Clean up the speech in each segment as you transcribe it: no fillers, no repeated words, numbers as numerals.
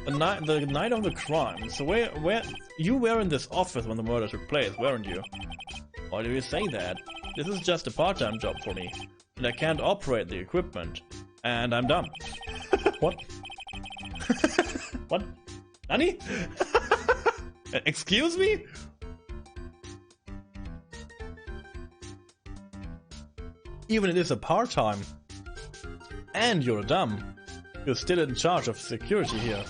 the night of the crime. So where you were in this office when the murder took place, weren't you? Why do you say that? This is just a part-time job for me, and I can't operate the equipment, and I'm dumb. What? What? Nani? Excuse me? Even it is a part-time, and you're dumb, you're still in charge of security here.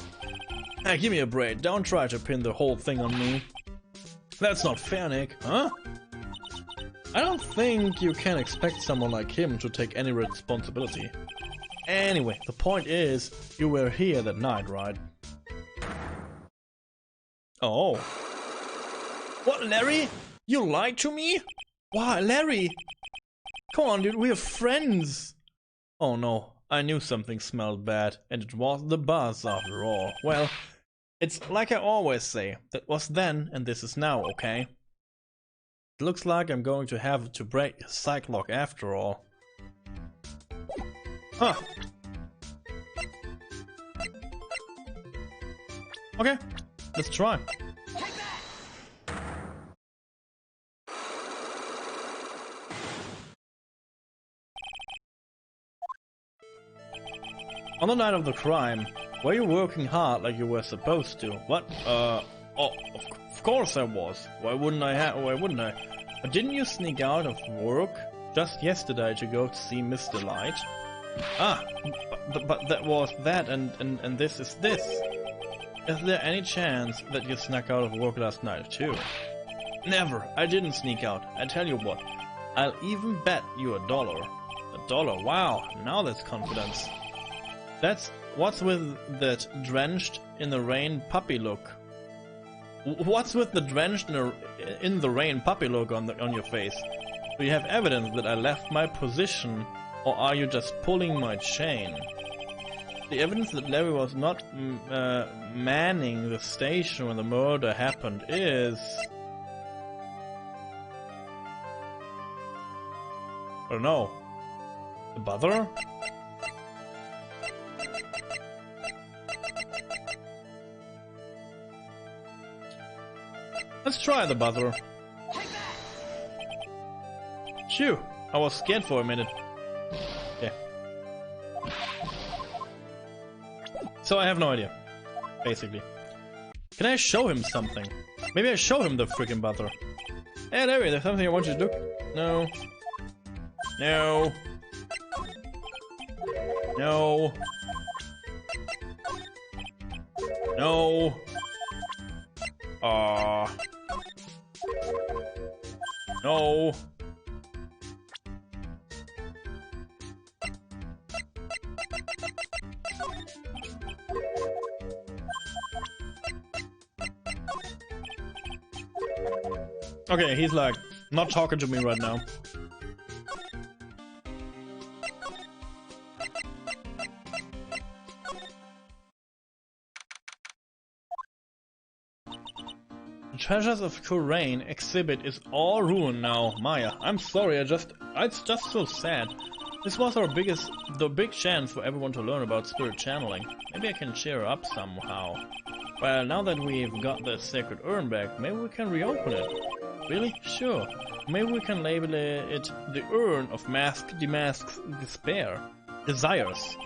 Hey, give me a break, don't try to pin the whole thing on me. That's not fair, Nick, huh? I don't think you can expect someone like him to take any responsibility. Anyway, the point is, you were here that night, right? Oh. What, Larry? You lied to me? Why, Larry? Come on, dude, we're friends. Oh no, I knew something smelled bad, and it was the buzz after all. Well, it's like I always say, that was then and this is now, okay? It looks like I'm going to have to break a psych lock after all. Huh. Okay, let's try. On the night of the crime, were you working hard like you were supposed to? What? Oh, of course I was. Why wouldn't I? But didn't you sneak out of work just yesterday to go to see Mr. Light? Ah, but that was that, and this is this. Is there any chance that you snuck out of work last night too? Never. I didn't sneak out. I tell you what. I'll even bet you $1. $1? Wow. Now that's confidence. That's what's with that drenched in the rain puppy look. What's with the drenched in the rain puppy look on your face? Do you have evidence that I left my position, or are you just pulling my chain? The evidence that Larry was not manning the station when the murder happened is... I don't know. The buzzer? Let's try the buzzer. Phew, I was scared for a minute. Yeah. So I have no idea, basically. Can I show him something? Maybe I show him the freaking buzzer. Hey Larry, there's something I want you to do. No. No. No. No. No. Okay, he's like not talking to me right now. The Treasures of Kurain exhibit is all ruined now. Maya, I'm sorry, it's just so sad. This was the big chance for everyone to learn about spirit channeling. Maybe I can cheer her up somehow. Well, now that we've got the sacred urn back, maybe we can reopen it. Really? Sure. Maybe we can label it the urn of demasked desires.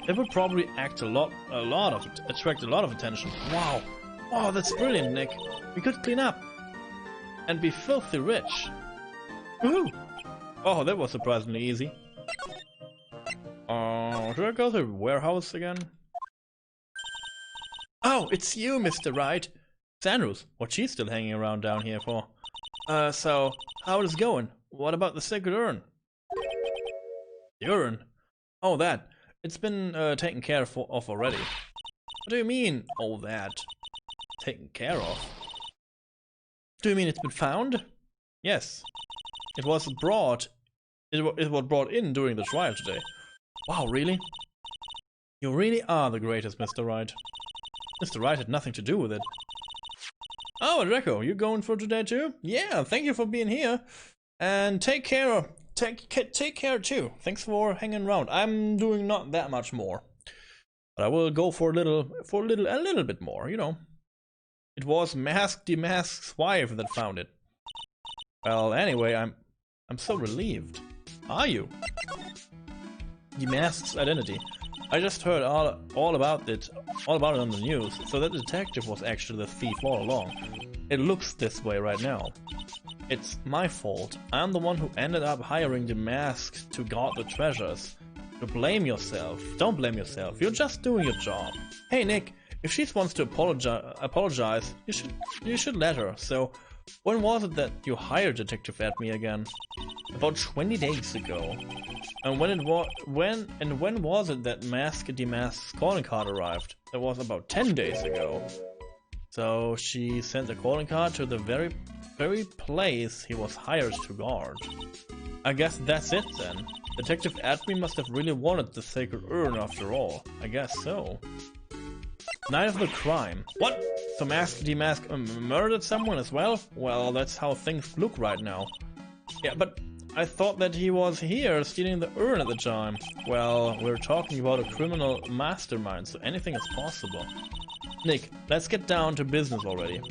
It would probably attract a lot of attention. Wow. Oh, that's brilliant, Nick. We could clean up and be filthy rich. Woohoo! Oh, that was surprisingly easy. Should I go to the warehouse again? Oh, it's you, Mr. Wright. Sanders, what's she still hanging around down here for? So, how is it going? What about the sacred urn? The urn? Oh, that. It's been taken care of already. What do you mean, all that? Taken care of? Do you mean it's been found? Yes. It was brought in during the trial today. Wow, really? You really are the greatest, Mr. Wright. Mr. Wright had nothing to do with it. Oh, Draco, you going for today too? Yeah, thank you for being here. And take care too. Thanks for hanging around. I'm doing not that much more. But I will go for a little bit more, you know. It was Demask's wife that found it. Well, anyway, I'm so relieved. Are you? Demask's identity. I just heard all about it on the news, so that detective was actually the thief all along. It looks this way right now. It's my fault. I'm the one who ended up hiring Demask to guard the treasures. You blame yourself. Don't blame yourself. You're just doing your job. Hey Nick, if she wants to apologize, you should let her. So, when was it that you hired Detective Adme again? About 20 days ago. And when was it that Demask's calling card arrived? That was about 10 days ago. So she sent a calling card to the very place he was hired to guard. I guess that's it then. Detective Adme must have really wanted the sacred urn after all. I guess so. Night of the crime. What? So Demask murdered someone as well? Well, that's how things look right now. Yeah, but I thought that he was here stealing the urn at the time. Well, we're talking about a criminal mastermind, so anything is possible. Nick, let's get down to business already.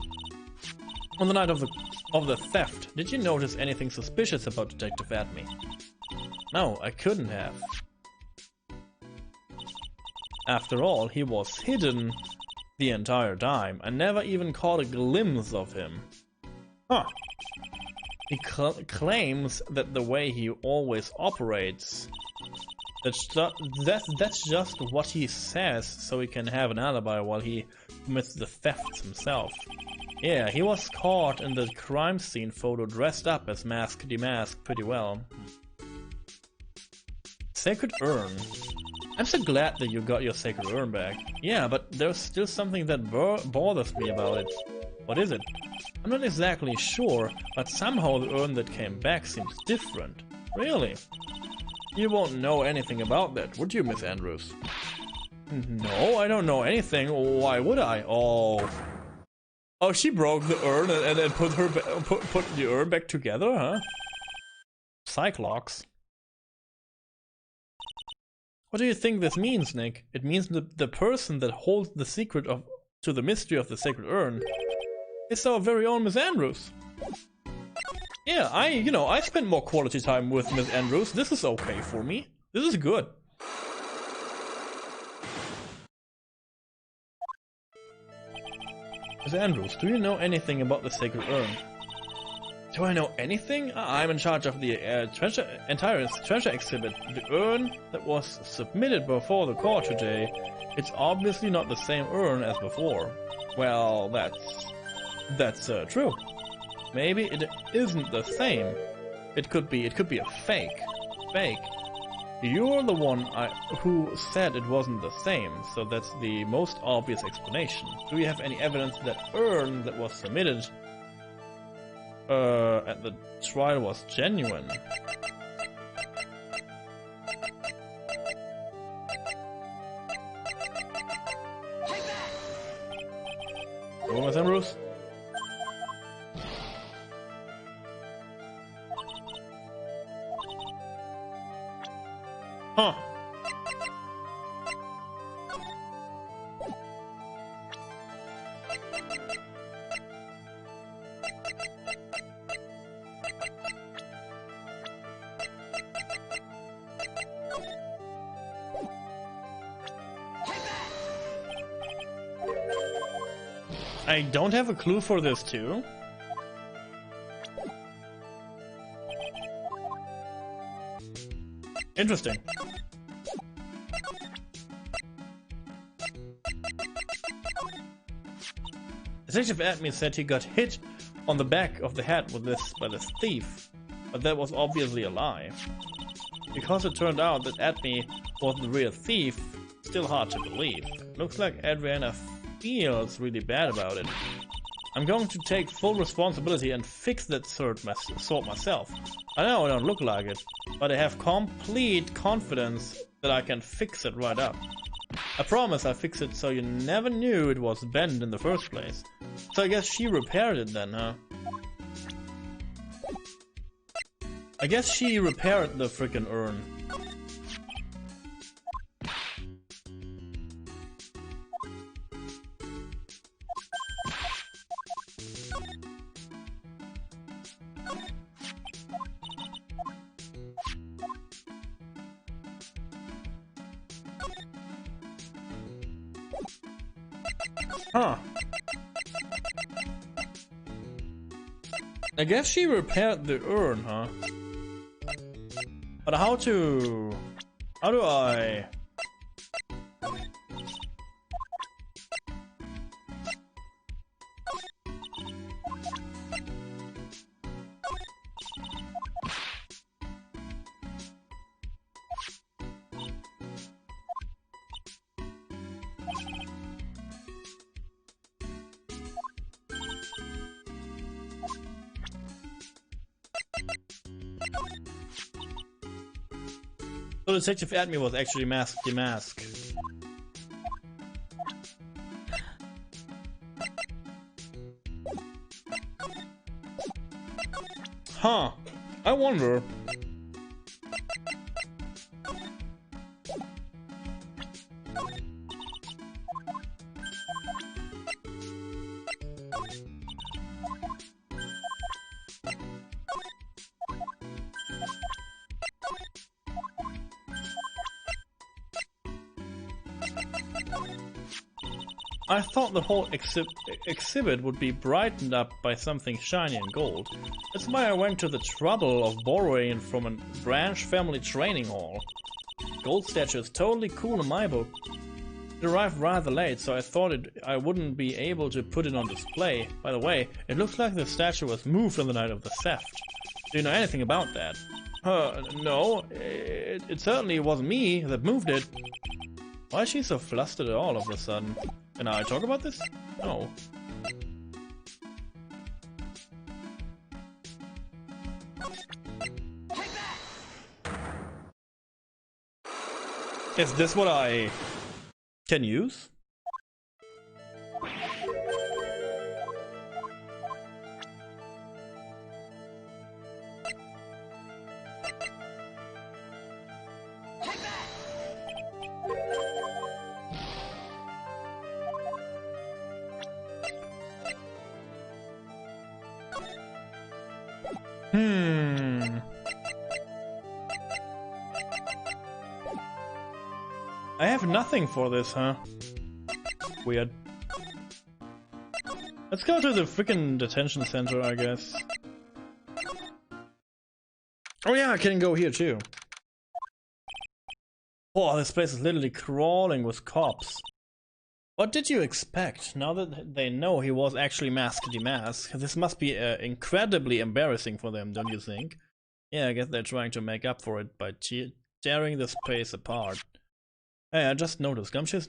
On the night of the theft, did you notice anything suspicious about Detective Adme? No, I couldn't have. After all, he was hidden the entire time. I never even caught a glimpse of him. Huh. He claims that the way he always operates, that's just what he says, so he can have an alibi while he commits the thefts himself. Yeah, he was caught in the crime scene photo dressed up as Demask pretty well. Sacred urn. I'm so glad that you got your sacred urn back. Yeah, but there's still something that bothers me about it. What is it? I'm not exactly sure, but somehow the urn that came back seems different. Really? You won't know anything about that, would you, Miss Andrews? No, I don't know anything. Why would I? Oh, she broke the urn and then put the urn back together, huh? Cyclops. What do you think this means, Nick? It means the person that holds the secret to the mystery of the sacred urn is our very own Miss Andrews. Yeah, I spent more quality time with Miss Andrews. This is okay for me. This is good. Miss Andrews, do you know anything about the sacred urn? Do I know anything? I'm in charge of the entire treasure exhibit. The urn that was submitted before the court today, it's obviously not the same urn as before. Well, that's true. Maybe it isn't the same. It could be a fake. You're the one who said it wasn't the same, so that's the most obvious explanation. Do you have any evidence that urn that was submitted at the trial was genuine? Hello, Miss Ambrose? Huh. I don't have a clue for this too. Interesting. Detective Adme said he got hit on the back of the head with this by this thief, but that was obviously a lie. Because it turned out that Adme was the real thief, still hard to believe. Looks like Adriana feels really bad about it. I'm going to take full responsibility and fix that sword myself. I know I don't look like it, but I have complete confidence that I can fix it right up. I promise I fix it so you never knew it was bent in the first place. So I guess she repaired it then, huh? I guess she repaired the frickin' urn. Huh. I guess she repaired the urn, huh? But how do I... So Detective Admi was actually Mask the Mask. Huh. I wonder. I thought the whole exhibit would be brightened up by something shiny and gold. That's why I went to the trouble of borrowing from a branch family training hall. Gold statue is totally cool in my book. It arrived rather late, so I thought I wouldn't be able to put it on display. By the way, it looks like the statue was moved on the night of the theft. Do you know anything about that? No. It certainly wasn't me that moved it. Why is she so flustered all of a sudden? Can I talk about this? No. Is this what I can use? I have nothing for this, huh? Weird. Let's go to the freaking detention center, I guess. Oh yeah, I can go here too. Oh, this place is literally crawling with cops. What did you expect? Now that they know he was actually Mask the Mask, this must be incredibly embarrassing for them, don't you think? Yeah, I guess they're trying to make up for it by tearing this place apart. Hey, I just noticed, Gumshoe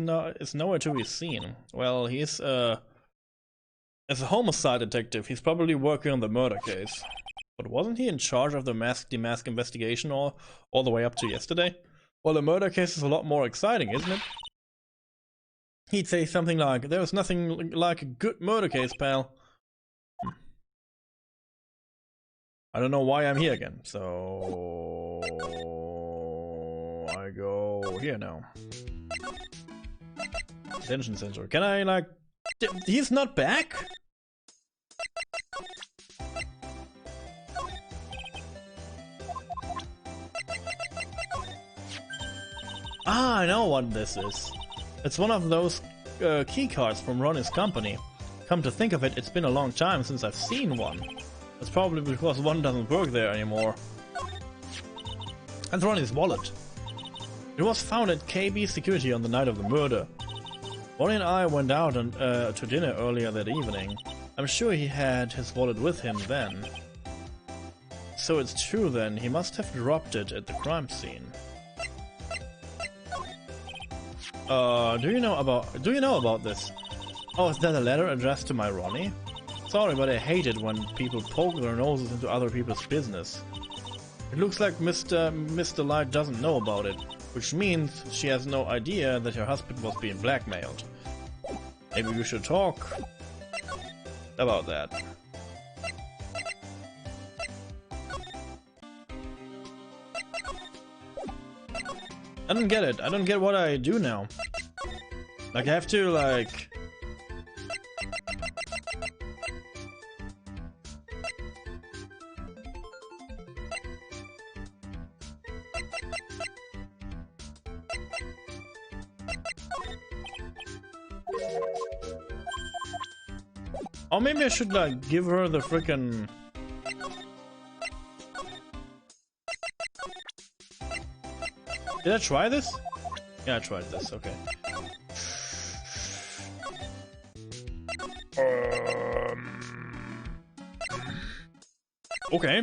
is nowhere to be seen. Well, he's, as a homicide detective, he's probably working on the murder case. But wasn't he in charge of the Mask investigation all the way up to yesterday? Well, the murder case is a lot more exciting, isn't it? He'd say something like, "There's nothing like a good murder case, pal." I don't know why I'm here again, so... I go here now. Detention center. Can I, like... He's not back? Ah, I know what this is. It's one of those key cards from Ronnie's company. Come to think of it, it's been a long time since I've seen one. That's probably because one doesn't work there anymore. That's Ronnie's wallet. It was found at KB Security on the night of the murder. Ronnie and I went out to dinner earlier that evening. I'm sure he had his wallet with him then. So it's true then, he must have dropped it at the crime scene. Do you know about this? Oh, is that a letter addressed to my Ronnie? Sorry, but I hate it when people poke their noses into other people's business. It looks like Mr. Light doesn't know about it, which means she has no idea that her husband was being blackmailed. Maybe we should talk about that. I don't get it. I don't get what I do now. Like, I have to, like... Or maybe I should like give her the frickin'... Did I try this? Yeah, I tried this, okay. Okay,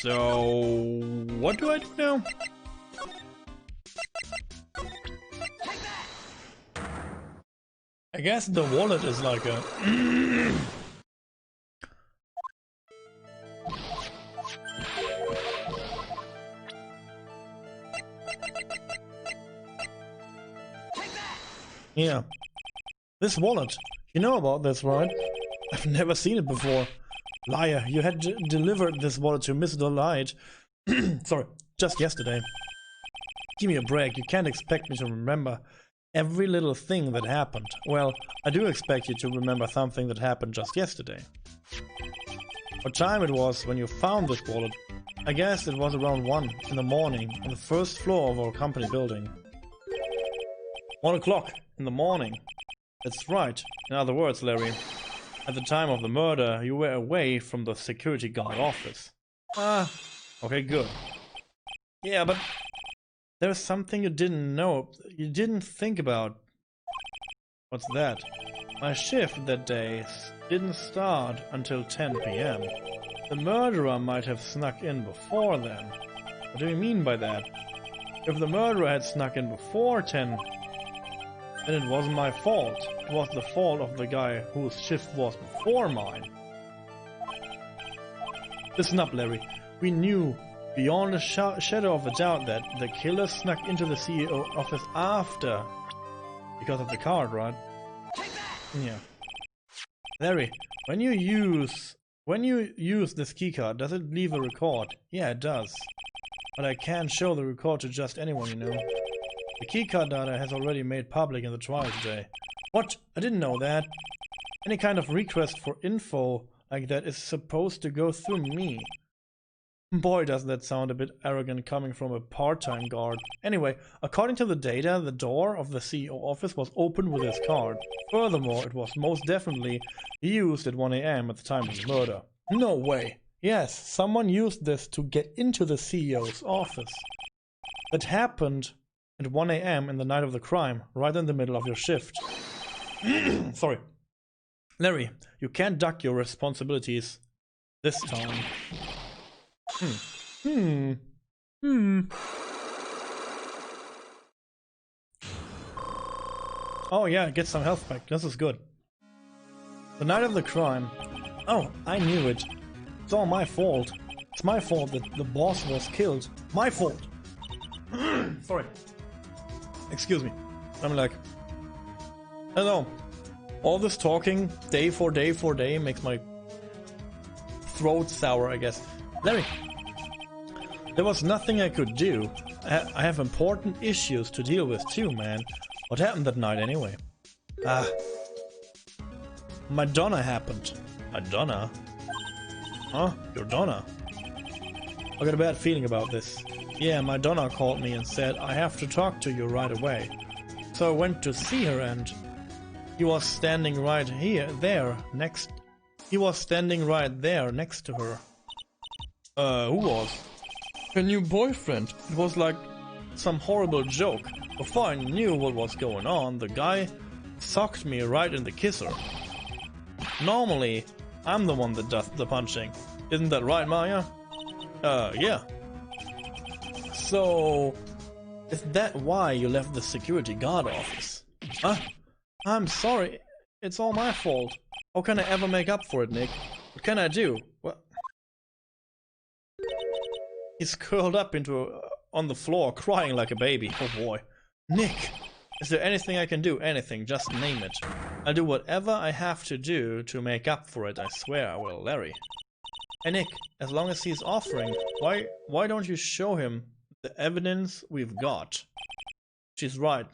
so what do I do now? I guess the wallet is like a... Yeah. This wallet. You know about this, right? I've never seen it before. Liar, you had delivered this wallet to Mr. Light. Sorry, just yesterday. Give me a break, you can't expect me to remember every little thing that happened. Well, I do expect you to remember something that happened just yesterday. What time it was when you found this wallet? I guess it was around 1 in the morning on the first floor of our company building. 1 o'clock in the morning. That's right. In other words, Larry, at the time of the murder, you were away from the security guard office. Ah, okay, good. Yeah, but there's something you didn't know, you didn't think about. What's that? My shift that day didn't start until 10 p.m. The murderer might have snuck in before then. What do you mean by that? If the murderer had snuck in before 10, then it wasn't my fault. It was the fault of the guy whose shift was before mine. Listen up, Larry. We knew beyond a shadow of a doubt that the killer snuck into the CEO office after. Because of the card, right? Yeah. Larry, when you use this keycard, does it leave a record? Yeah, it does. But I can't show the record to just anyone, you know. The keycard data has already made public in the trial today. What? I didn't know that. Any kind of request for info like that is supposed to go through me. Boy, does that sound a bit arrogant coming from a part-time guard. Anyway, according to the data, the door of the CEO office was opened with his card. Furthermore, it was most definitely used at 1 a.m. at the time of the murder. No way. Yes, someone used this to get into the CEO's office. That happened at 1 a.m. in the night of the crime, right in the middle of your shift. Sorry. Larry, you can't duck your responsibilities this time. Oh yeah, get some health back. This is good. The night of the crime. Oh, I knew it. It's all my fault. It's my fault that the boss was killed. My fault. Sorry. Excuse me. I'm like, I don't know. All this talking, day for day for day, makes my throat sour, I guess. Larry, there was nothing I could do. I have important issues to deal with too, man. What happened that night anyway? Madonna happened. Madonna? Huh? Your Donna? I got a bad feeling about this. Yeah, Madonna called me and said, I have to talk to you right away. So I went to see her and he was standing right next to her. Who was? Her new boyfriend. It was like some horrible joke. Before I knew what was going on, the guy socked me right in the kisser. Normally, I'm the one that does the punching. Isn't that right, Maya? Yeah. So, is that why you left the security guard office? Huh? I'm sorry. It's all my fault. How can I ever make up for it, Nick? What can I do? What? He's curled up on the floor, crying like a baby. Oh boy. Nick, is there anything I can do? Anything, just name it. I'll do whatever I have to do to make up for it, I swear I will, Larry. Hey Nick, as long as he's offering, why don't you show him the evidence we've got? She's right.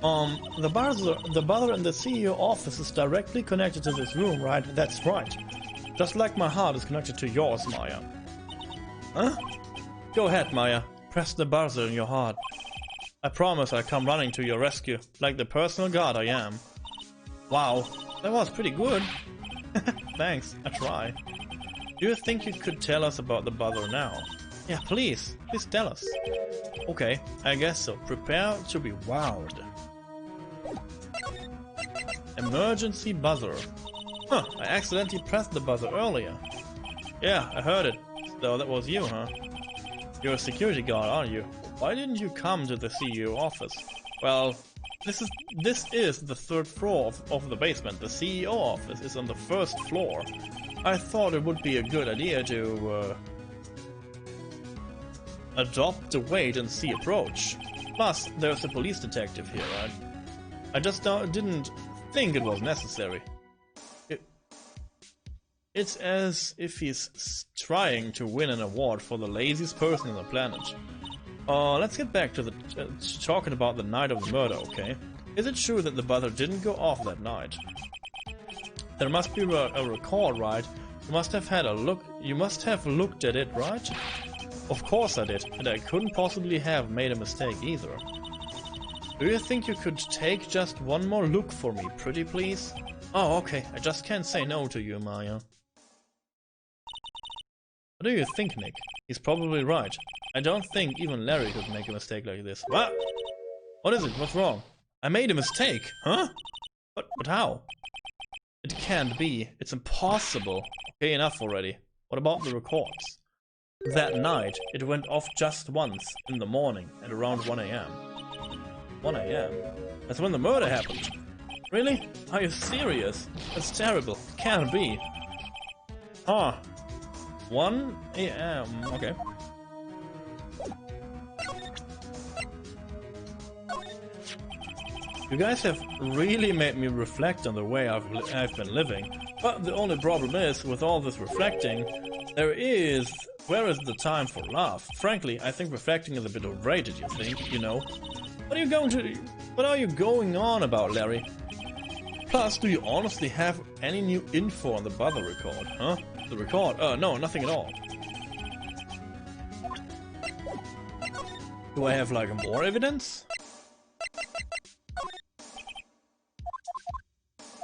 The buzzer in the CEO office is directly connected to this room, right? That's right. Just like my heart is connected to yours, Maya. Huh? Go ahead, Maya. Press the buzzer in your heart. I promise I'll come running to your rescue, like the personal guard I am. Wow, that was pretty good. Thanks, I try. Do you think you could tell us about the buzzer now? Yeah, please tell us. Okay, I guess so. Prepare to be wowed. Emergency buzzer. Huh, I accidentally pressed the buzzer earlier. Yeah, I heard it. So that was you, huh? You're a security guard, aren't you? Why didn't you come to the CEO office? Well, this is the third floor of the basement. The CEO office is on the first floor. I thought it would be a good idea to adopt the wait-and-see approach. Plus, there's a police detective here, right? I just didn't think it was necessary. It's as if he's trying to win an award for the laziest person on the planet. Let's get back to talking about the night of the murder, okay? Is it true that the buzzer didn't go off that night? There must be a record, right? You must have had a look. You must have looked at it, right? Of course I did, and I couldn't possibly have made a mistake either. Do you think you could take just one more look for me, pretty please? Oh, okay. I just can't say no to you, Maya. What do you think, Nick? He's probably right. I don't think even Larry could make a mistake like this. What? What is it? What's wrong? I made a mistake, huh? But how? It can't be. It's impossible. Okay, enough already. What about the records? That night, it went off just once in the morning at around 1 AM. 1 AM? That's when the murder happened. Really? Are you serious? That's terrible. It can't be. Huh. 1 AM. Okay. You guys have really made me reflect on the way I've been living. But the only problem is, with all this reflecting, where is the time for love? Frankly, I think reflecting is a bit overrated, you think, you know? What are you going on about, Larry? Plus, do you honestly have any new info on the buzzer record, huh? The record? No, nothing at all. Do I have, like, more evidence?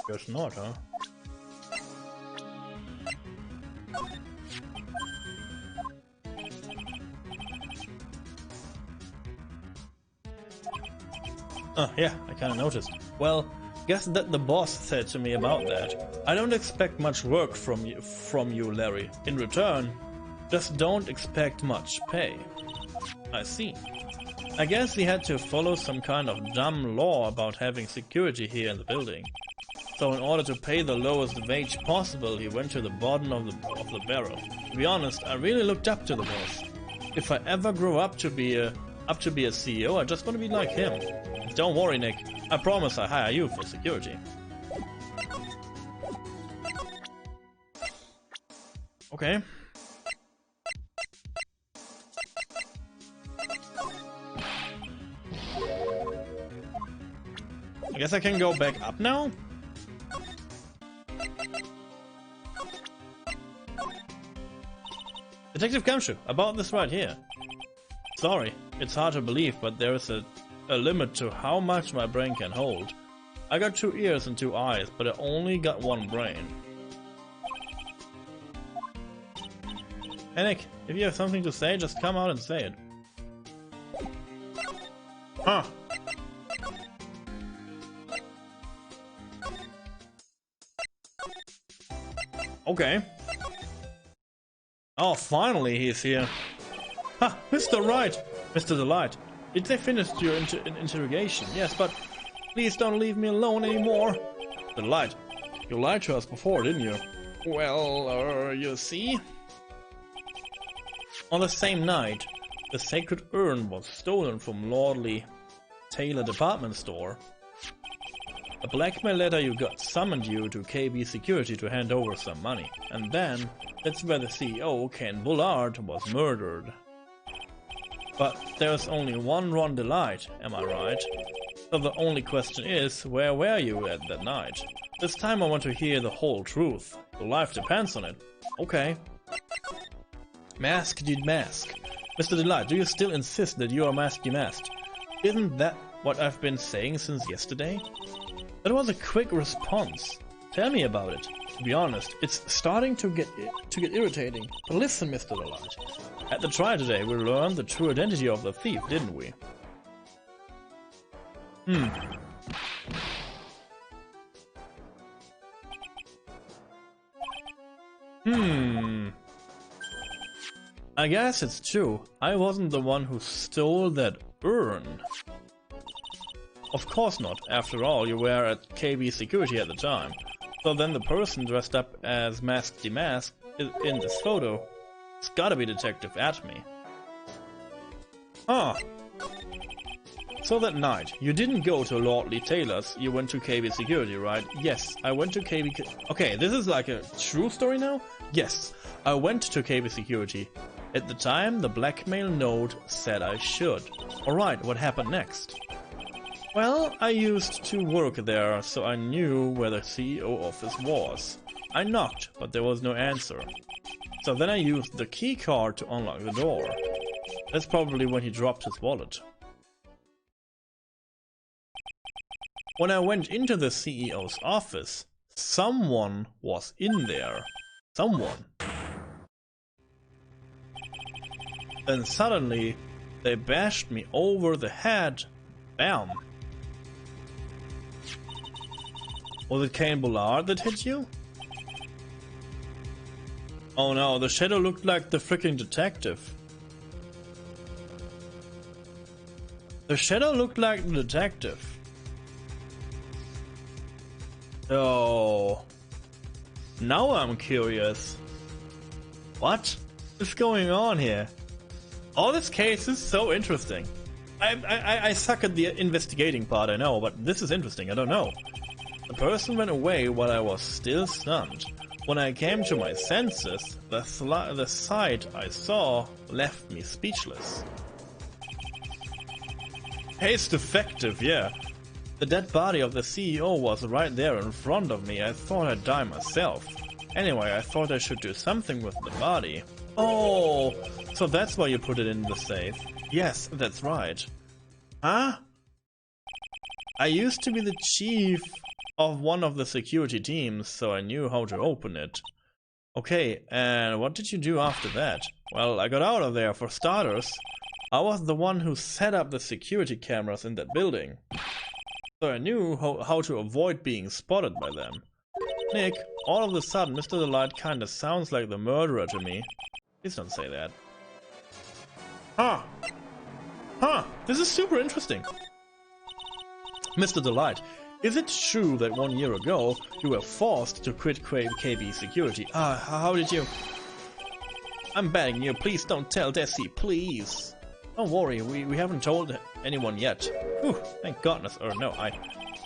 Guess not, huh? Yeah, I kinda noticed. Well, guess that the boss said to me about that. I don't expect much work from you, Larry. In return, just don't expect much pay. I see. I guess he had to follow some kind of dumb law about having security here in the building. So in order to pay the lowest wage possible, he went to the bottom of the barrel. To be honest, I really looked up to the boss. If I ever grow up to be a CEO, I just want to be like him. Don't worry, Nick. I promise I hire you for security. Okay. I guess I can go back up now? Detective Gumshoe, about this right here. Sorry, it's hard to believe, but there is a limit to how much my brain can hold. I got 2 ears and 2 eyes, but I only got 1 brain. Hey Nick, if you have something to say, just come out and say it. Huh. Okay. Oh, finally he's here. Ha! Mr. Wright! Mr. Delight, did they finish your interrogation? Yes, but please don't leave me alone anymore. Delight, you lied to us before, didn't you? Well, you see? On the same night, the sacred urn was stolen from Lordly Taylor department store. A blackmail letter you got summoned you to KB Security to hand over some money. And then, that's where the CEO, Ken Bullard, was murdered. But there's only one Ron Delight, am I right? So the only question is, where were you at that night? This time I want to hear the whole truth. Your life depends on it. Okay. Mask demask. Mr. Delight, do you still insist that you are mask demasked? Isn't that what I've been saying since yesterday? That was a quick response. Tell me about it. To be honest, it's starting to get irritating. But listen, Mr. Delight. At the trial today, we learned the true identity of the thief, didn't we? I guess it's true. I wasn't the one who stole that urn. Of course not. After all, you were at KB security at the time. So then the person dressed up as Mask Demask in this photo, it's gotta be Detective Atme. Ah. So that night, you didn't go to Lordly Taylor's, you went to KB Security, right? Yes, I went to KB... Okay, this is like a true story now? Yes, I went to KB Security. At the time, the blackmail note said I should. Alright, what happened next? Well, I used to work there, so I knew where the CEO office was. I knocked, but there was no answer. So then I used the key card to unlock the door. That's probably when he dropped his wallet. When I went into the CEO's office, someone was in there. Someone. Then suddenly, they bashed me over the head. Bam. Was it Cain Bullard that hit you? Oh no, the shadow looked like the freaking detective. The shadow looked like the detective. Oh. Now I'm curious. What is going on here? All this case is so interesting. I suck at the investigating part, I know, but this is interesting, I don't know. The person went away while I was still stunned. When I came to my senses, the sight I saw left me speechless. Haste effective, yeah. The dead body of the CEO was right there in front of me. I thought I'd die myself. Anyway, I thought I should do something with the body. Oh, so that's why you put it in the safe. Yes, that's right. Huh? I used to be the chief of one of the security teams, so I knew how to open it. Okay, and what did you do after that? Well, I got out of there for starters. I was the one who set up the security cameras in that building. So I knew how to avoid being spotted by them. Nick, all of a sudden Mr. Delight kinda sounds like the murderer to me. Please don't say that. Huh. Huh, this is super interesting. Mr. Delight, is it true that 1 year ago you were forced to quit KB Security? How did you... I'm begging you, please don't tell Desi, please. Don't worry, we haven't told anyone yet. Whew, thank goodness, or no,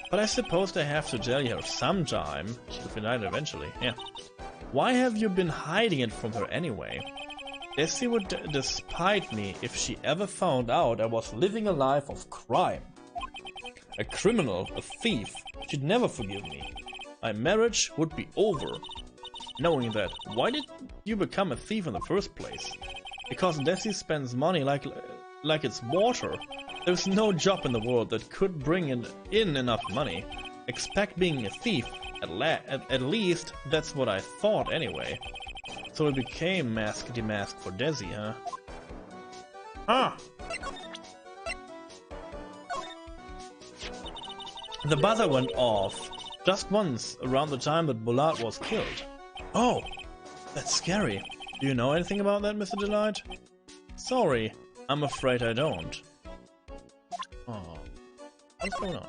But I suppose I have to tell her sometime. She'll find out eventually, yeah. Why have you been hiding it from her anyway? Desi would despite me if she ever found out I was living a life of crime. A criminal, a thief, she'd never forgive me. My marriage would be over. Knowing that, why did you become a thief in the first place? Because Desi spends money like it's water. There's no job in the world that could bring in enough money. Expect being a thief, at least that's what I thought anyway. So it became Mask Demask for Desi, huh? Ah! The buzzer went off just once around the time that Bullard was killed. Oh, that's scary. Do you know anything about that, Mr. Delight? Sorry, I'm afraid I don't. Oh, what's going on?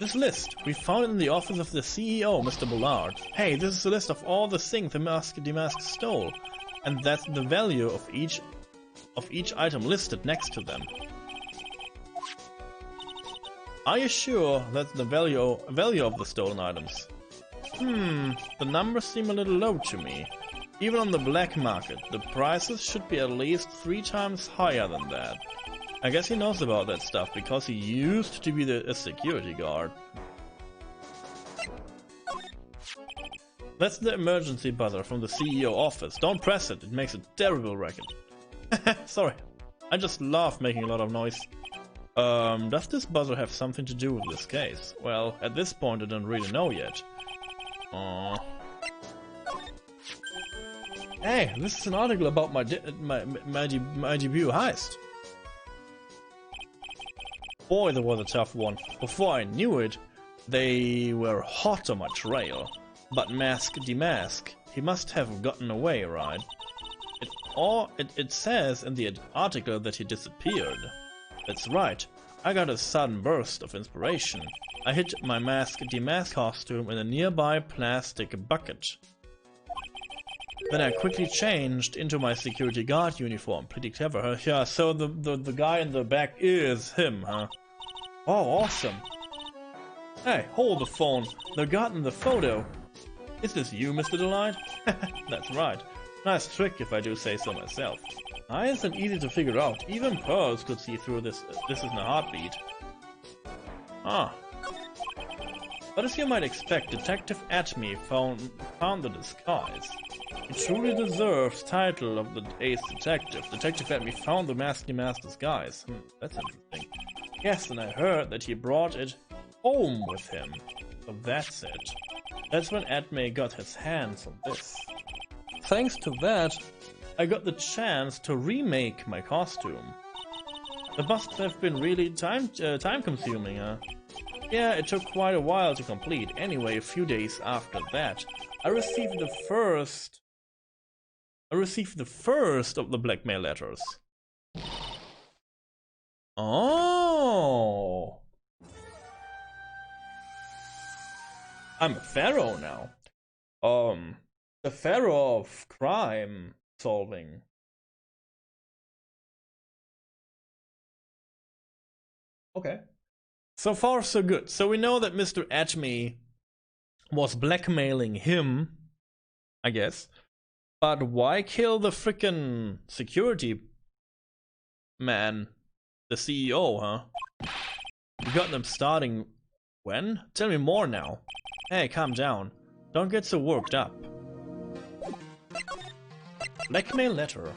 This list, we found it in the office of the CEO, Mr. Bullard. Hey, this is a list of all the things the Mask Demask stole, and that's the value of each item listed next to them. Are you sure that's the value of the stolen items? The numbers seem a little low to me. Even on the black market, the prices should be at least 3 times higher than that. I guess he knows about that stuff because he used to be a security guard. That's the emergency buzzer from the CEO office. Don't press it, it makes a terrible racket. Sorry, I just love making a lot of noise. Does this buzzer have something to do with this case? Well, at this point I don't really know yet. Hey, this is an article about my debut heist. Boy, that was a tough one. Before I knew it, they were hot on my trail. But mask demask, he must have gotten away, right? It says in the article that he disappeared. That's right. I got a sudden burst of inspiration. I hid my mask demask costume in a nearby plastic bucket. Then I quickly changed into my security guard uniform. Pretty clever, huh? Yeah, so the guy in the back is him, huh? Oh, awesome. Hey, hold the phone. The guy in the photo. Is this you, Mr. Delight? That's right. Nice trick if I do say so myself. Nice and easy to figure out. Even pearls could see through this. This isn't a heartbeat. Ah. But as you might expect, Detective Atme found the disguise. He truly deserves title of the ace detective. Detective Atme found the masked disguise. That's interesting. Yes, and I heard that he brought it home with him. So that's it. That's when Atme got his hands on this. Thanks to that, I got the chance to remake my costume. It must have been really time consuming, huh? Yeah, it took quite a while to complete. Anyway, a few days after that, I received the first of the blackmail letters. Oh. I'm a pharaoh now. The pharaoh of crime solving. Okay. So far, so good. So we know that Mr. Atme was blackmailing him, I guess. But why kill the frickin' security man, the CEO, huh? You got them starting when? Tell me more now. Hey, calm down. Don't get so worked up. Blackmail letter.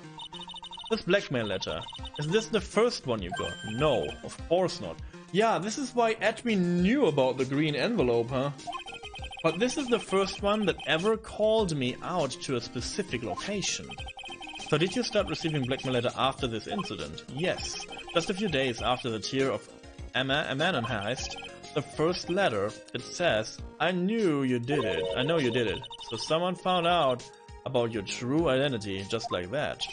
This blackmail letter. Is this the first one you got? No, of course not. Yeah, this is why Atme knew about the green envelope, huh? But this is the first one that ever called me out to a specific location. So did you start receiving blackmail letter after this incident? Yes. Just a few days after the tier of Amanon heist, the first letter, it says, I know you did it. So someone found out about your true identity just like that.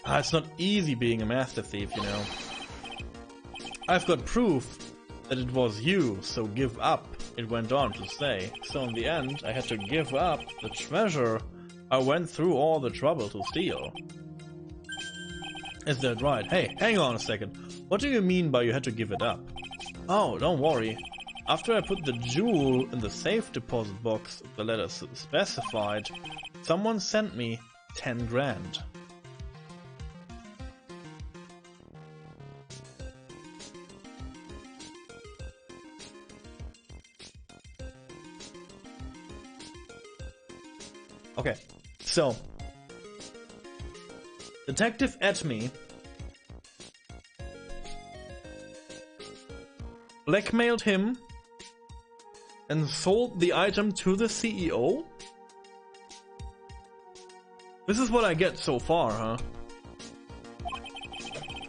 It's not easy being a master thief, you know. I've got proof that it was you, so give up, it went on to say. So in the end, I had to give up the treasure I went through all the trouble to steal. Is that right? Hey, hang on a second. What do you mean by you had to give it up? Oh, don't worry. After I put the jewel in the safe deposit box the letter specified, someone sent me 10 grand. Okay, so Detective Atme blackmailed him and sold the item to the CEO? This is what I get so far, huh?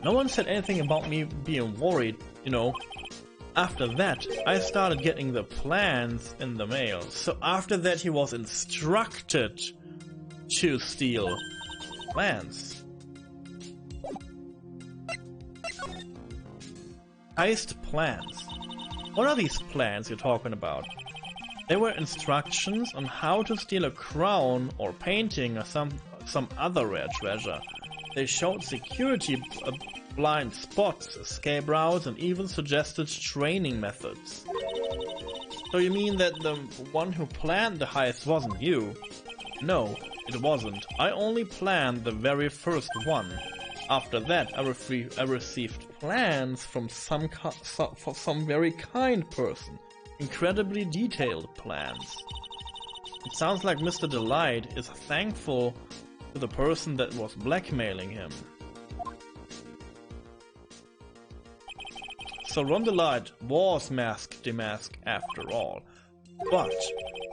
No one said anything about me being worried, you know. After that, I started getting the plans in the mail. So after that, he was instructed to steal plans. Heist plans. What are these plans you're talking about? They were instructions on how to steal a crown or painting or some other rare treasure. They showed security blind spots, escape routes, and even suggested training methods. So you mean that the one who planned the heist wasn't you? No, it wasn't. I only planned the very first one. After that, I received plans from some very kind person. Incredibly detailed plans. It sounds like Mr. Delight is thankful to the person that was blackmailing him. So Ron Delight was Mask Demask after all. But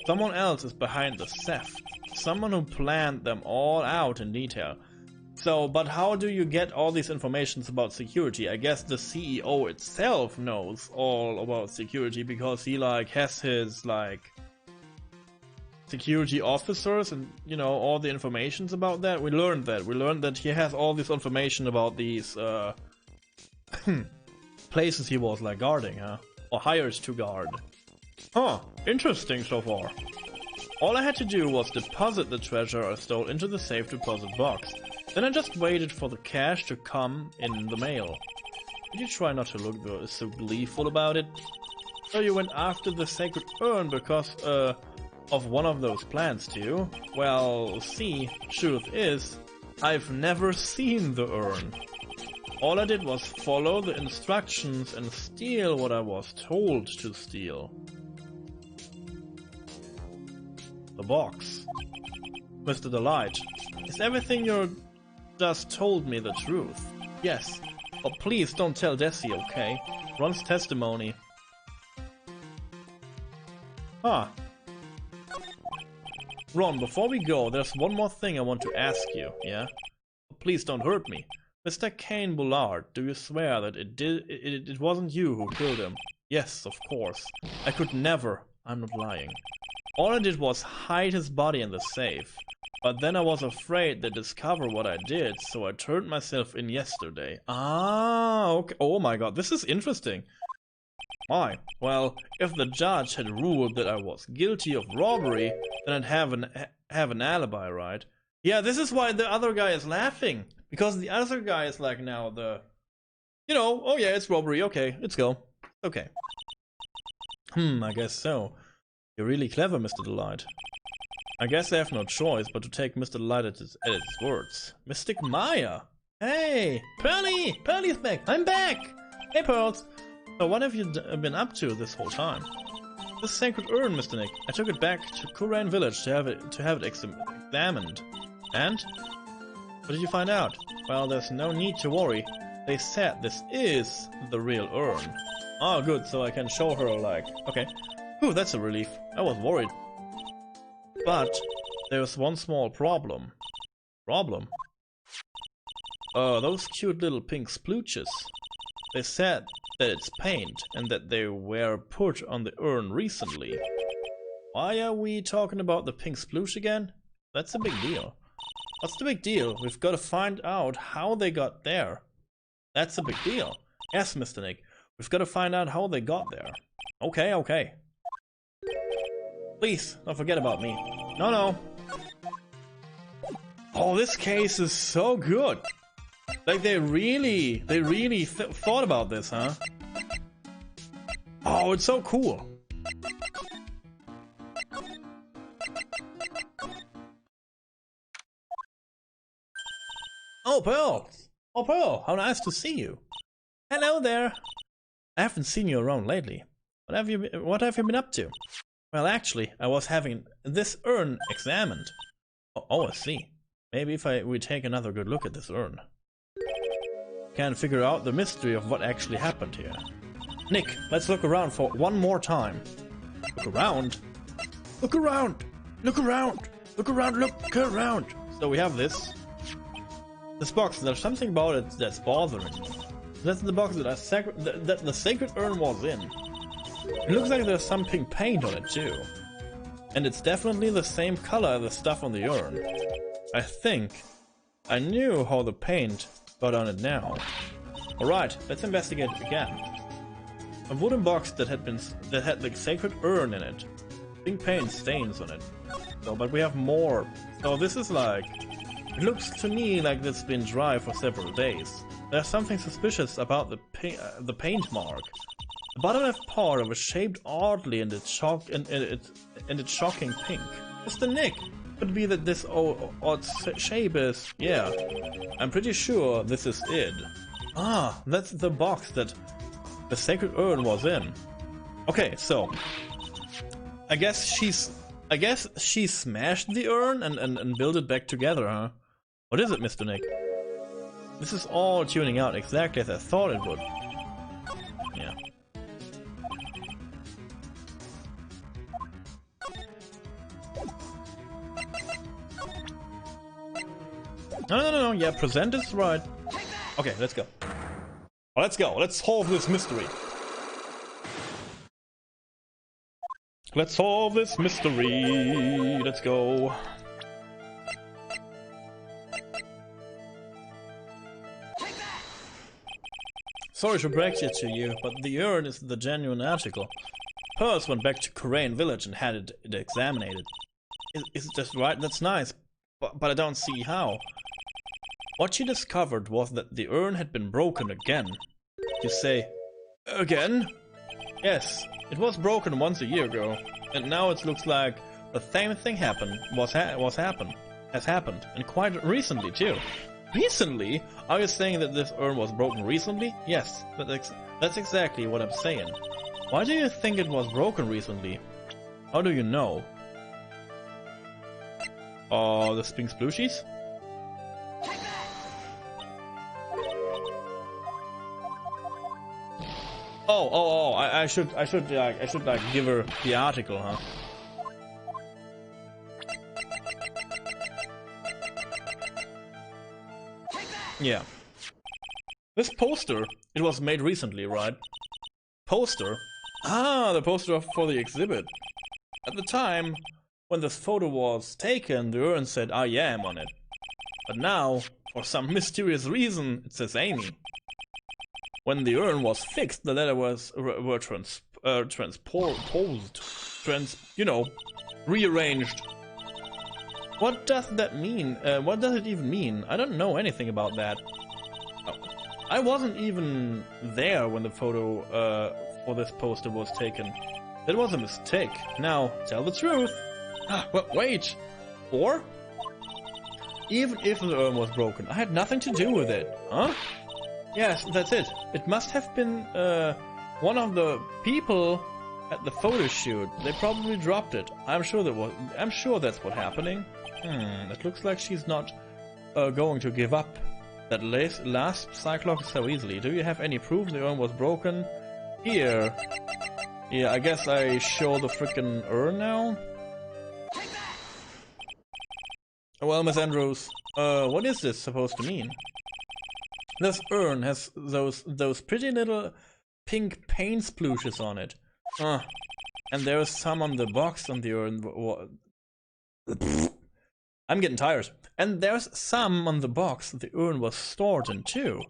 someone else is behind the theft. Someone who planned them all out in detail. So, but how do you get all these informations about security? I guess the CEO itself knows all about security because he has his security officers and all the informations about that. We learned that he has all this information about these places he was guarding, huh? Or hired to guard. Huh, interesting so far. All I had to do was deposit the treasure I stole into the safe deposit box. Then I just waited for the cash to come in the mail. Did you try not to look so gleeful about it? So you went after the sacred urn because of one of those plans too? Well, see, truth is, I've never seen the urn. All I did was follow the instructions and steal what I was told to steal. The box. Mr. Delight, is everything you just told me the truth? Yes. But please don't tell Desi, okay? Ron's testimony. Huh. Ron, before we go, there's one more thing I want to ask you, yeah? But please don't hurt me. Mr. Kane Bullard, do you swear that it wasn't you who killed him? Yes, of course. I could never. I'm not lying. All I did was hide his body in the safe. But then I was afraid they'd discover what I did, so I turned myself in yesterday. Ah, okay. Oh my god, this is interesting. Why? Well, if the judge had ruled that I was guilty of robbery, then I'd have an alibi, right? Yeah, this is why the other guy is laughing. Because the other guy is now the... oh yeah, it's robbery, okay, let's go. Okay. I guess so. You're really clever, Mr. Delight. I guess I have no choice but to take Mr. Delight at his words. Mystic Maya! Hey! Pearly! Pearly's back! I'm back! Hey, Pearls! So what have you been up to this whole time? This sacred urn, Mr. Nick. I took it back to Kuran village to have it examined. And? What did you find out? Well, there's no need to worry. They said this is the real urn. Oh, good, so I can show her okay. Ooh, that's a relief. I was worried. But there's one small problem. Problem? Those cute little pink splooches. They said that it's paint and that they were put on the urn recently. Why are we talking about the pink sploosh again? That's a big deal. What's the big deal? We've got to find out how they got there. That's a big deal. Yes, Mr. Nick. We've got to find out how they got there. Okay, okay. Please, don't forget about me. No. Oh, this case is so good. They really thought about this, huh? Oh, it's so cool. Oh, Pearl! Oh, Pearl, how nice to see you. Hello there. I haven't seen you around lately. What have you been up to? Well, actually, I was having this urn examined. Oh, I see. Maybe if we take another good look at this urn. Can't figure out the mystery of what actually happened here. Nick, let's look around for one more time. Look around? Look around! Look around! Look around, look around! So we have this. This box, there's something about it that's bothering me. That's the box that the sacred urn was in. It looks like there's some pink paint on it too. And it's definitely the same color as the stuff on the urn. I think I knew how the paint got on it now. Alright, let's investigate it again. A wooden box that had the sacred urn in it. Pink paint stains on it. So, but we have more. So this is it looks to me like it's been dry for several days. There's something suspicious about the paint mark. The bottom left part of it shaped oddly and it's shocking pink. Mr. Nick, could be that this odd shape is... Yeah, I'm pretty sure this is it. Ah, that's the box that the sacred urn was in. Okay, so I guess she smashed the urn and built it back together, huh? What is it, Mr. Nick? This is all tuning out exactly as I thought it would. Yeah. No, yeah, present is right. Okay, let's go. Let's go, let's solve this mystery. Let's solve this mystery. Let's go. Sorry to break it to you, but the urn is the genuine article. Pearls went back to Korean village and had it examined. Is it just right? That's nice, but I don't see how. What she discovered was that the urn had been broken again. You say, again? Yes, it was broken once a year ago, and now it looks like the same thing has happened, and quite recently too. Recently? Are you saying that this urn was broken recently? Yes, that's exactly what I'm saying. Why do you think it was broken recently? How do you know? The Spink Splooshies? Oh, I should give her the article, huh? Yeah. This poster, it was made recently, right? Poster? Ah, the poster for the exhibit. At the time, when this photo was taken, the urn said I am on it. But now, for some mysterious reason, it says Amy. When the urn was fixed, the letter were rearranged. What does that mean? What does it even mean? I don't know anything about that. Oh, I wasn't even there when the photo for this poster was taken. That was a mistake. Now, tell the truth. Wait. Or? Even if the urn was broken, I had nothing to do with it. Huh? Yes, that's it. It must have been one of the people at the photo shoot. They probably dropped it. I'm sure that's what's happening. It looks like she's not going to give up that last Cyclops so easily. Do you have any proof the urn was broken? Here. Yeah, I guess I show the frickin' urn now. Well, Miss Andrews, what is this supposed to mean? This urn has those pretty little pink paint splooshes on it. And there's some on the box on the urn. I'm getting tired. And there's some on the box the urn was stored in too.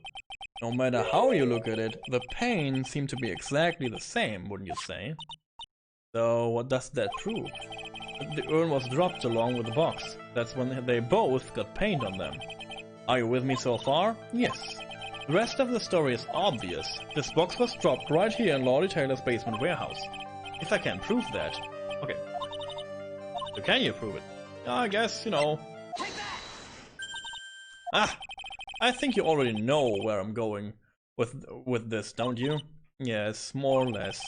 No matter how you look at it, the paint seem to be exactly the same, wouldn't you say? So what does that prove? The urn was dropped along with the box. That's when they both got paint on them. Are you with me so far? Yes. The rest of the story is obvious. This box was dropped right here in Lordy Taylor's basement warehouse. If I can prove that. Okay. So can you prove it? I guess, you know. I think you already know where I'm going with this, don't you? Yes, more or less.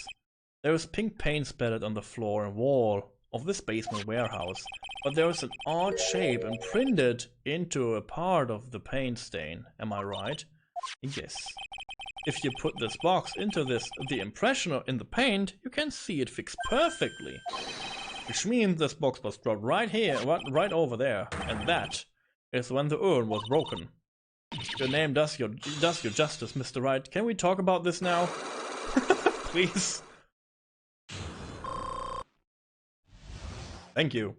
There is pink paint splattered on the floor and wall of this basement warehouse, but there is an odd shape imprinted into a part of the paint stain. Am I right? Yes. If you put this box into the impression in the paint, you can see it fixed perfectly. Which means this box was dropped right here, right over there, and that is when the urn was broken. Your name does your justice, Mr. Wright. Can we talk about this now? Please. Thank you.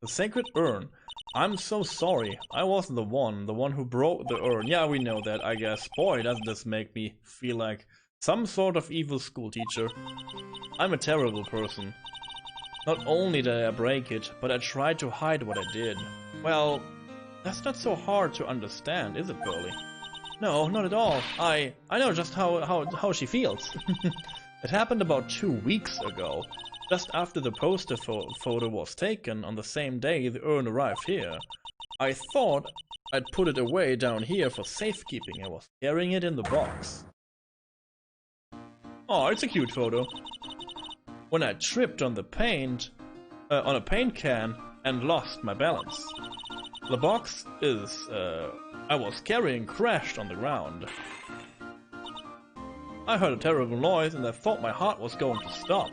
The sacred urn. I'm so sorry. I wasn't the one who broke the urn. Yeah, we know that, I guess. Boy, does this make me feel like some sort of evil school teacher. I'm a terrible person. Not only did I break it, but I tried to hide what I did. Well, that's not so hard to understand, is it, Burley? No, not at all. I know just how she feels. It happened about 2 weeks ago. Just after the poster photo was taken, on the same day the urn arrived here. I thought I'd put it away down here for safekeeping. I was carrying it in the box. Oh, it's a cute photo. When I tripped on the paint, on a paint can and lost my balance. The box I was carrying crashed on the ground. I heard a terrible noise and I thought my heart was going to stop.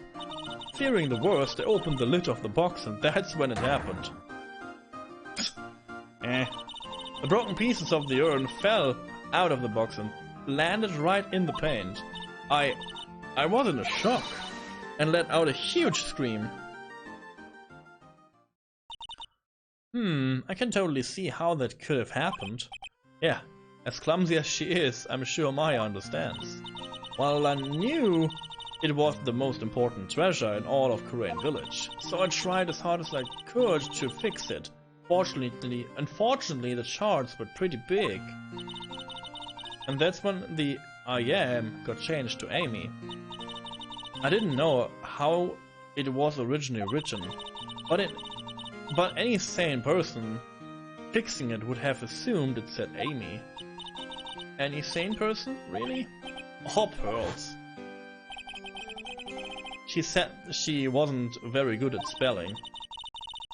Fearing the worst, I opened the lid of the box and that's when it happened. The broken pieces of the urn fell out of the box and landed right in the paint. I was in a shock and let out a huge scream. I can totally see how that could have happened. Yeah, as clumsy as she is, I'm sure Maya understands. While I knew it was the most important treasure in all of Korean Village, so I tried as hard as I could to fix it. Unfortunately, the shards were pretty big. And that's when the I am got changed to Amy. I didn't know how it was originally written, but any sane person fixing it would have assumed it said Amy. Any sane person? Really? Oh, pearls. She said she wasn't very good at spelling.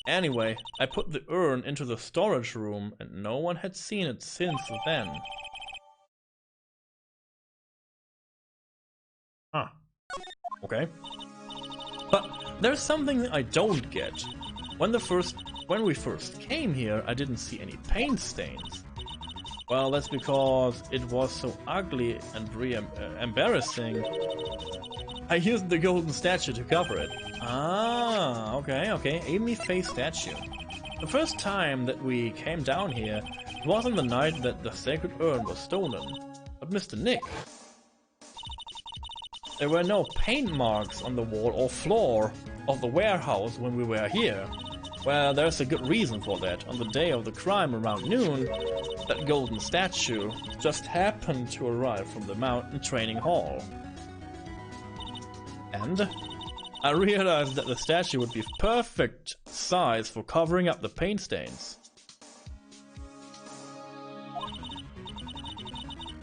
Anyway, I put the urn into the storage room and no one had seen it since then. Huh. Okay. But there's something I don't get. When we first came here, I didn't see any paint stains. Well, that's because it was so ugly and embarrassing. I used the golden statue to cover it. Ah, okay. Amy face statue. The first time that we came down here, it was on the night that the sacred urn was stolen. But Mr. Nick, there were no paint marks on the wall or floor of the warehouse when we were here. Well, there's a good reason for that. On the day of the crime around noon, that golden statue just happened to arrive from the mountain training hall. And I realized that the statue would be perfect size for covering up the paint stains.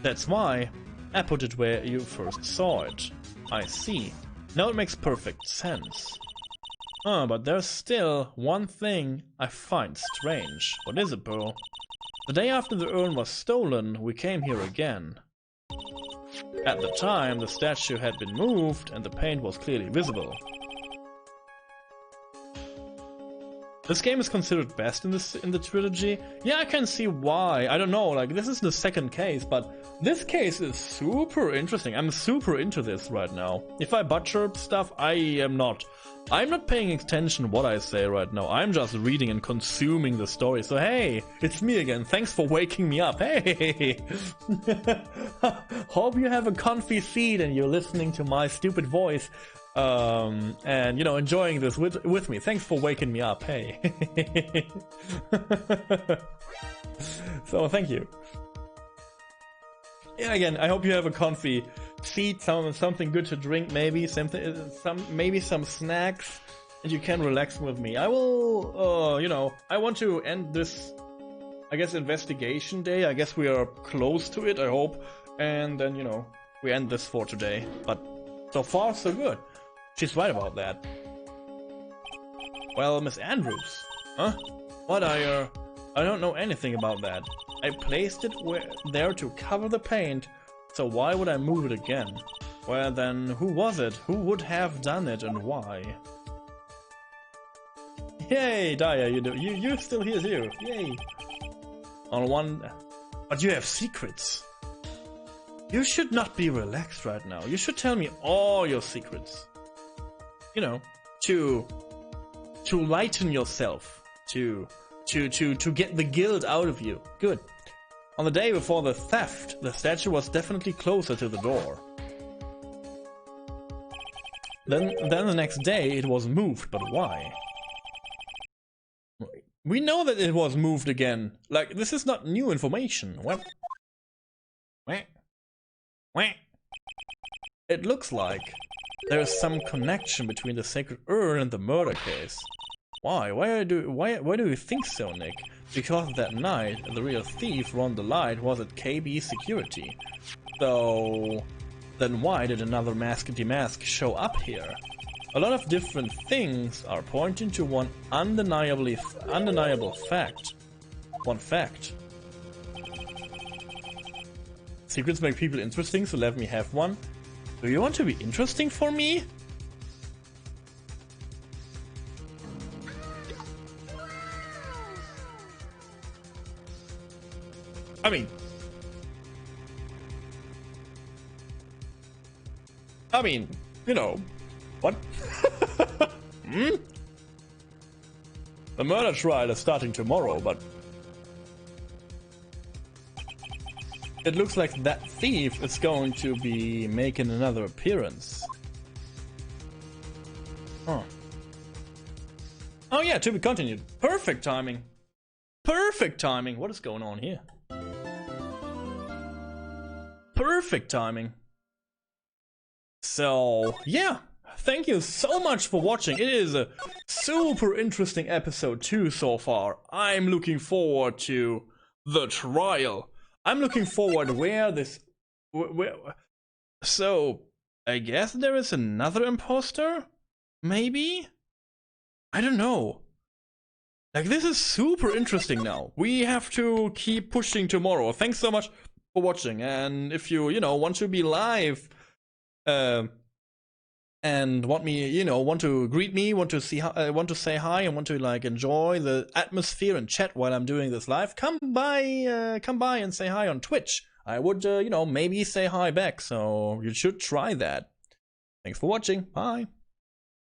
That's why I put it where you first saw it. I see. Now it makes perfect sense. But there's still one thing I find strange. What is it, Pearl? The day after the urn was stolen, we came here again. At the time, the statue had been moved and the paint was clearly visible. This game is considered best in the trilogy. Yeah, I can see why. I don't know, like, this is the second case, but this case is super interesting. I'm super into this right now. If I butcher stuff, I'm not paying attention to what I say right now. I'm just reading and consuming the story. So hey, it's me again. Thanks for waking me up. Hey! Hope you have a comfy seat and you're listening to my stupid voice. And, you know, enjoying this with me. Thanks for waking me up. Hey! So, thank you. Yeah, again, I hope you have a comfy seat, something good to drink, maybe maybe some snacks, and you can relax with me. I will, you know, I want to end this, I guess, investigation day. I guess we are close to it, I hope. And then, you know, we end this for today. But so far, so good. She's right about that. Well, Miss Andrews. Huh? What I don't know anything about that. I placed it there to cover the paint, so why would I move it again? Well then, who was it? Who would have done it and why? Yay, Daya, you're still here too. Yay. But you have secrets. You should not be relaxed right now. You should tell me all your secrets. You know, to lighten yourself, to get the guilt out of you. Good. On the day before the theft, the statue was definitely closer to the door. Then the next day it was moved, but why? We know that it was moved again. Like, this is not new information. What? It looks like there is some connection between the sacred urn and the murder case. Why? Why do you think so, Nick? Because that night, the real thief, Ron the Light, was at KB security. So then why did another maskety mask show up here? A lot of different things are pointing to one undeniable fact. One fact. Secrets make people interesting, so let me have one. Do you want to be interesting for me? I mean, you know, what? Hmm? The murder trial is starting tomorrow, but it looks like that thief is going to be making another appearance. Huh. Oh yeah, to be continued. Perfect timing. Perfect timing. What is going on here? Perfect timing. So, yeah. Thank you so much for watching. It is a super interesting episode 2 so far. I'm looking forward to the trial. I'm looking forward where this... So, I guess there is another imposter? Maybe? I don't know. Like, this is super interesting now. We have to keep pushing tomorrow. Thanks so much for watching. And if you, want to be live... and want to greet me, want to say hi, and want to like enjoy the atmosphere and chat while I'm doing this live, come by and say hi on Twitch. I would, maybe say hi back, so you should try that. Thanks for watching. Bye.